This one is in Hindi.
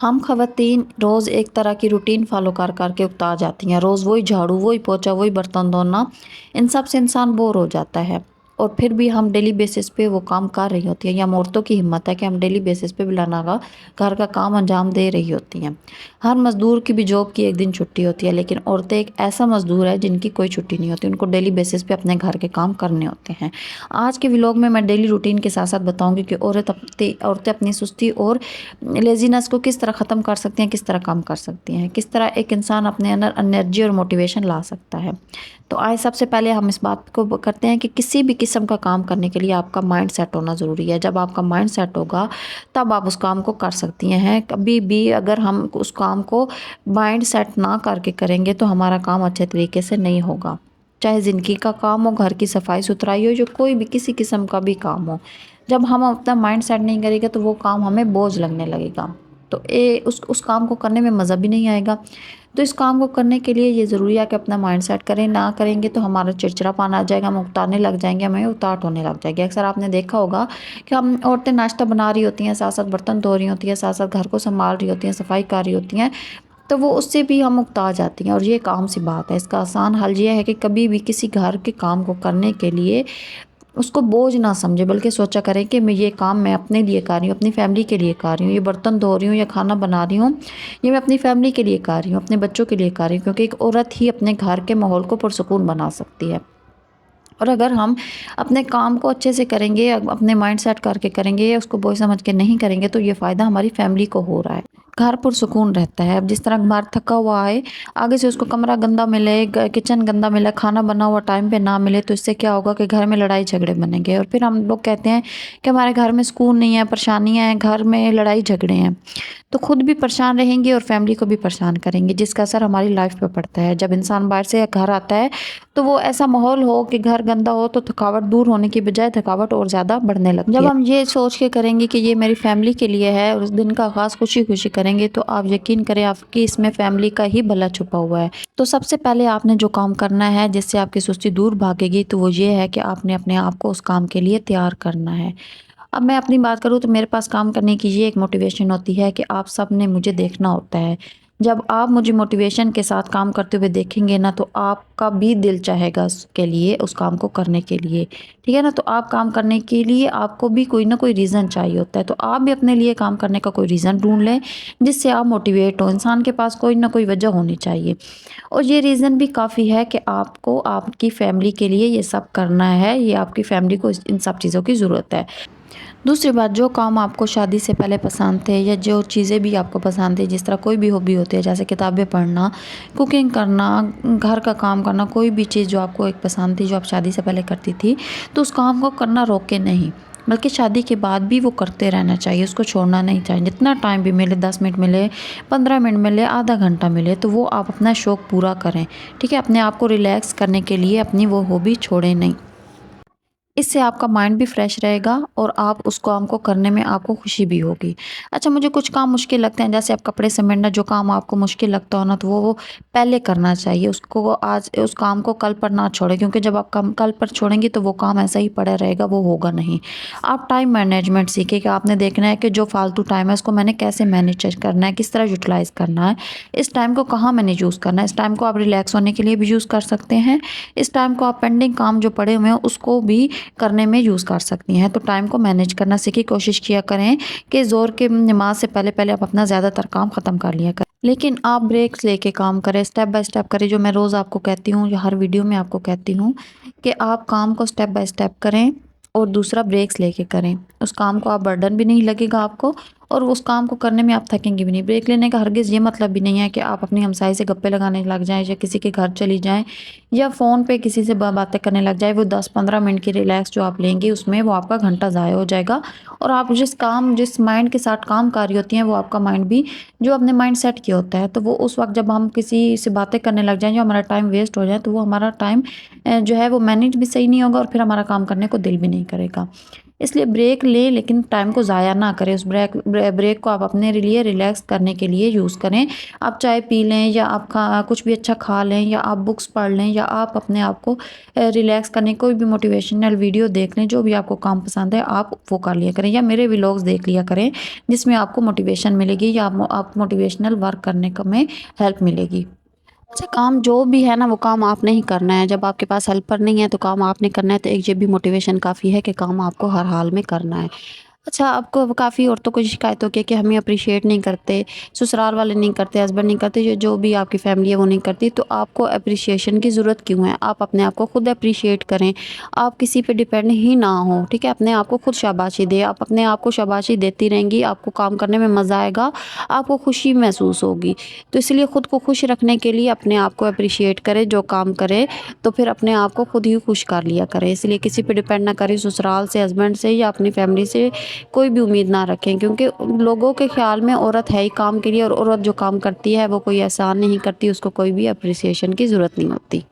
हम ख़वातीन रोज़ एक तरह की रूटीन फ़ॉलो कर के उकता जाती हैं। रोज़ वही झाड़ू, वही पोछा, वही बर्तन धोना, इन सब से इंसान बोर हो जाता है। और फिर भी हम डेली बेसिस पे वो काम कर रही होती हैं, या हम औरतों की हिम्मत है कि हम डेली बेसिस पे बिलाना का घर का काम अंजाम दे रही होती हैं। हर मज़दूर की भी जॉब की एक दिन छुट्टी होती है, लेकिन औरतें एक ऐसा मज़दूर है जिनकी कोई छुट्टी नहीं होती, उनको डेली बेसिस पे अपने घर के काम करने होते हैं। आज के व्लॉग में मैं डेली रूटीन के साथ-साथ बताऊँगी कि औरतें अपनी सुस्ती और लेज़ीनेस को किस तरह ख़त्म कर सकती हैं, किस तरह कम कर सकती हैं, किस तरह एक इंसान अपने अंदर एनर्जी और मोटिवेशन ला सकता है। तो आइए सबसे पहले हम इस बात को करते हैं कि किसी भी किस्म का काम करने के लिए आपका माइंड सेट होना ज़रूरी है। जब आपका माइंड सेट होगा तब आप उस काम को कर सकती हैं। कभी भी अगर हम उस काम को माइंड सेट ना करके करेंगे तो हमारा काम अच्छे तरीके से नहीं होगा। चाहे ज़िंदगी का काम हो, घर की सफाई-सुथराई हो, जो कोई भी किसी किस्म का भी काम हो। जब हम अपना माइंड सेट नहीं करेंगे तो वो काम हमें बोझ लगने लगेगा। तो उस काम को करने में मज़ा भी नहीं आएगा। तो इस काम को करने के लिए ये ज़रूरी है कि अपना माइंड सेट करें, ना करेंगे तो हमारा चिड़चिड़ापन आ जाएगा, हम उकताने लग जाएँगे, हमें उताहट होने लग जाएगी। अक्सर आपने देखा होगा कि हम औरतें नाश्ता बना रही होती हैं, साथ-साथ बर्तन धो रही होती हैं, साथ-साथ घर को सँभाल रही होती हैं, सफाई कर रही होती हैं, तो वो उससे भी हम उकता जाती हैं, और ये एक आम सी बात है। इसका आसान हल ये है कि कभी भी किसी घर के काम को करने के लिए उसको बोझ ना समझें, बल्कि सोचा करें कि मैं ये काम मैं अपने लिए कर रही हूँ, अपनी फैमिली के लिए कर रही हूँ। ये बर्तन धो रही हूँ या खाना बना रही हूँ, ये मैं अपनी फैमिली के लिए कर रही हूँ, अपने बच्चों के लिए कर रही हूँ, क्योंकि एक औरत ही अपने घर के माहौल को पुरसुकून बना सकती है। और अगर हम अपने काम को अच्छे से करेंगे, अपने माइंड सेट करके करेंगे, या उसको बोझ समझ के नहीं करेंगे, तो ये फ़ायदा हमारी फैमिली को हो रहा है। घर पुरसुकून रहता है। अब जिस तरह बाहर थका हुआ आए, आगे से उसको कमरा गंदा मिले, किचन गंदा मिले, खाना बना हुआ टाइम पे ना मिले, तो इससे क्या होगा कि घर में लड़ाई झगड़े बनेंगे, और फिर हम लोग कहते हैं कि हमारे घर में सुकून नहीं है, परेशानियाँ हैं, घर में लड़ाई झगड़े हैं। तो खुद भी परेशान रहेंगे और फैमिली को भी परेशान करेंगे, जिसका असर हमारी लाइफ पे पड़ता है। जब इंसान बाहर से घर आता है तो वो ऐसा माहौल हो कि घर गंदा हो, तो थकावट दूर होने की बजाय थकावट और ज़्यादा बढ़ने लगती है। जब हम ये सोच के करेंगे कि ये मेरी फैमिली के लिए है और उस दिन का आगाज़ खुशी-खुशी करेंगे, तो आप यकीन करें आपकी इसमें फैमिली का ही भला छुपा हुआ है। तो सबसे पहले आपने जो काम करना है जिससे आपकी सुस्ती दूर भागेगी, तो वो ये है कि आपने अपने आप को उस काम के लिए तैयार करना है। अब मैं अपनी बात करूँ तो मेरे पास काम करने की ये एक मोटिवेशन होती है कि आप सब ने मुझे देखना होता है। जब आप मुझे मोटिवेशन के साथ काम करते हुए देखेंगे ना, तो आपका भी दिल चाहेगा उसके लिए, उस काम को करने के लिए। ठीक है ना? तो आप काम करने के लिए आपको भी कोई ना कोई रीज़न चाहिए होता है। तो आप भी अपने लिए काम करने का कोई रीज़न ढूँढ लें, जिससे आप मोटिवेट हों। इंसान के पास कोई ना कोई वजह होनी चाहिए। और ये रीज़न भी काफ़ी है कि आपको आपकी फैमिली के लिए ये सब करना है, ये आपकी फैमिली को इन सब चीज़ों की ज़रूरत है। दूसरी बात, जो काम आपको शादी से पहले पसंद थे, या जो चीज़ें भी आपको पसंद थी, जिस तरह कोई भी हॉबी होती है, जैसे किताबें पढ़ना, कुकिंग करना, घर का काम करना, कोई भी चीज़ जो आपको एक पसंद थी, जो आप शादी से पहले करती थी, तो उस काम को करना रोके नहीं, बल्कि शादी के बाद भी वो करते रहना चाहिए, उसको छोड़ना नहीं चाहिए। जितना टाइम भी मिले, 10 मिनट मिले, 15 मिनट मिले, आधा घंटा मिले, तो वो आप अपना शौक पूरा करें। ठीक है? अपने आप को रिलैक्स करने के लिए अपनी वो हॉबी छोड़ें नहीं। इससे आपका माइंड भी फ्रेश रहेगा और आप उस काम को करने में आपको खुशी भी होगी। अच्छा, मुझे कुछ काम मुश्किल लगते हैं, जैसे आप कपड़े समेटना, जो काम आपको मुश्किल लगता हो ना, तो वो पहले करना चाहिए। उसको आज उस काम को कल पर ना छोड़ें, क्योंकि जब आप काम कल पर छोड़ेंगी तो वो काम ऐसा ही पड़ा रहेगा, वो होगा नहीं। आप टाइम मैनेजमेंट सीखें कि आपने देखना है कि जो फालतू टाइम है उसको मैंने कैसे मैनेज करना है, किस तरह यूटिलाइज़ करना है। इस टाइम को कहाँ मैंने यूज़ करना है। इस टाइम को आप रिलैक्स होने के लिए भी यूज़ कर सकते हैं। इस टाइम को आप पेंडिंग काम जो पड़े हुए हैं उसको भी करने में यूज़ कर सकती हैं। तो टाइम को मैनेज करना सीखिए। कोशिश किया करें कि ज़ोर की नमाज़ से पहले आप अपना ज़्यादातर काम ख़त्म कर लिया करें। लेकिन आप ब्रेक्स लेके काम करें, स्टेप बाय स्टेप करें, जो मैं रोज़ आपको कहती हूँ, जो हर वीडियो में आपको कहती हूँ कि आप काम को स्टेप बाय स्टेप करें और दूसरा ब्रेक्स लेके करें। उस काम को आप बर्डन भी नहीं लगेगा आपको, और उस काम को करने में आप थकेंगे भी नहीं। ब्रेक लेने का हरगिज़ ये मतलब भी नहीं है कि आप अपनी हमसाई से गप्पे लगाने लग जाएँ, या किसी के घर चली जाएँ, या फ़ोन पे किसी से बातें करने लग जाए। वो 10-15 मिनट की रिलैक्स जो आप लेंगी, उसमें वो आपका घंटा ज़ाया हो जाएगा, और आप जिस माइंड के साथ काम कर रही होती हैं, वो आपका माइंड भी जो आपने माइंड सेट किया होता है, तो वो उस वक्त जब हम किसी से बातें करने लग जाएँ, जो हमारा टाइम वेस्ट हो जाए, तो वो हमारा टाइम जो है वो मैनेज भी सही नहीं होगा, और फिर हमारा काम करने को दिल भी नहीं करेगा। इसलिए ब्रेक लें, लेकिन टाइम को ज़ाया ना करें। उस ब्रेक को आप अपने लिए रिलैक्स करने के लिए यूज़ करें। आप चाय पी लें, या आप कुछ भी अच्छा खा लें, या आप बुक्स पढ़ लें, या आप अपने आप को रिलैक्स करने कोई भी मोटिवेशनल वीडियो देख लें। जो भी आपको काम पसंद है आप वो कर लिया करें, या मेरे व्लॉग्स देख लिया करें, जिसमें आपको मोटिवेशन मिलेगी, या आप मोटिवेशनल वर्क करने का में हेल्प मिलेगी। अच्छा, काम जो भी है ना वो काम आपने ही करना है। जब आपके पास हेल्पर नहीं है तो काम आपने करना है, तो एक ये भी मोटिवेशन काफ़ी है कि काम आपको हर हाल में करना है। अच्छा, आपको काफ़ी औरतों को शिकायत होती है कि हमें अप्रिशिएट नहीं करते, ससुराल वाले नहीं करते, हस्बैंड नहीं करते, जो भी आपकी फैमिली है वो नहीं करती, तो आपको एप्रिसिएशन की ज़रूरत क्यों है? आप अपने आप को खुद एप्रिशिएट करें। आप किसी पे डिपेंड ही ना हो, ठीक है? अपने आप को खुद शाबाशी दें। आप अपने आप को शाबाशी देती रहेंगी, आपको काम करने में मज़ा आएगा, आपको खुशी महसूस होगी। तो इसलिए खुद को खुश रखने के लिए अपने आप को एप्रिशिएट करें। जो काम करें तो फिर अपने आप को खुद ही खुश कर लिया करें। इसलिए किसी पे डिपेंड ना करें, ससुराल से, हस्बैंड से, या अपनी फैमिली से कोई भी उम्मीद ना रखें, क्योंकि लोगों के ख्याल में औरत है ही काम के लिए, और औरत जो काम करती है वो कोई एहसान नहीं करती, उसको कोई भी अप्रिसिएशन की ज़रूरत नहीं होती।